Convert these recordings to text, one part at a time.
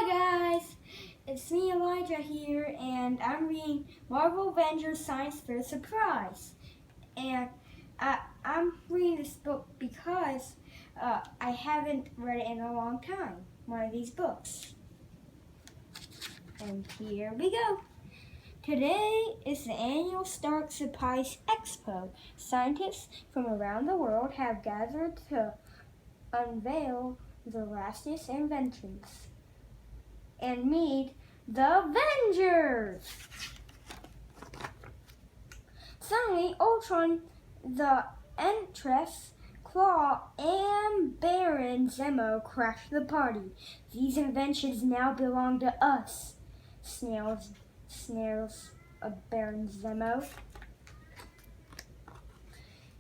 Hi guys, it's me Elijah here, and I'm reading Marvel Avengers Science Fair Surprise. And I'm reading this book because I haven't read it in a long time, one of these books. And here we go. Today is the annual Stark Surprise Expo. Scientists from around the world have gathered to unveil the latest inventions and meet the Avengers. Suddenly, Ultron, the Empress, Claw, and Baron Zemo crash the party. These inventions now belong to us, snails Baron Zemo.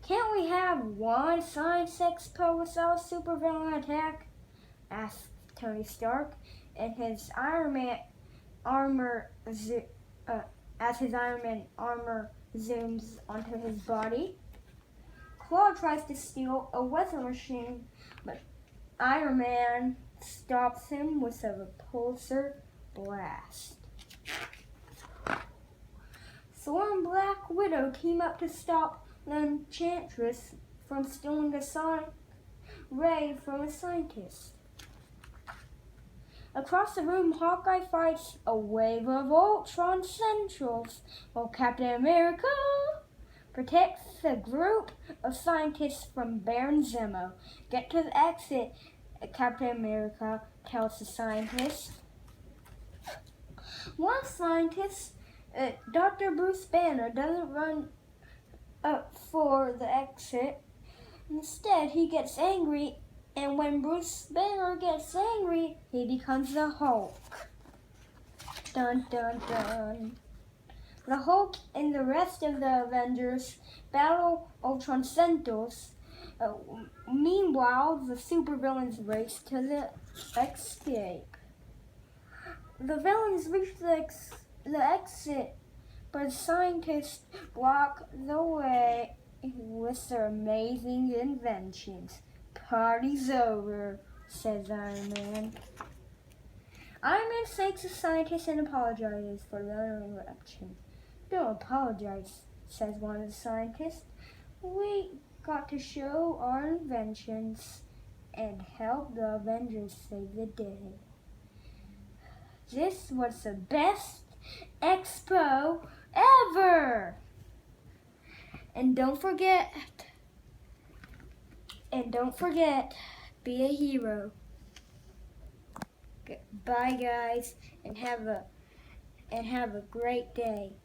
Can't we have one science expo without supervillain attack? Asked Tony Stark, and his Iron Man armor as his Iron Man armor zooms onto his body. Claw tries to steal a weather machine, but Iron Man stops him with a repulsor blast. Thor and Black Widow team up to stop the Enchantress from stealing a sonic ray from a scientist. Across the room, Hawkeye fights a wave of Ultron Centrals, while Captain America protects a group of scientists from Baron Zemo. Get to the exit, Captain America tells the scientists. One scientist, Dr. Bruce Banner, doesn't run up for the exit. Instead, he gets angry, and when Bruce Banner gets angry, he becomes the Hulk. Dun dun dun. The Hulk and the rest of the Avengers battle Ultron Centrals. Meanwhile, the supervillains race to the escape. The villains reach the exit, but the scientists block the way with their amazing inventions. Party's over, says Iron Man. Iron Man thanks the scientists and apologizes for the interruption. Don't apologize, says one of the scientists. We got to show our inventions and help the Avengers save the day. This was the best expo ever! And don't forget, be a hero. Bye guys, and have a great day.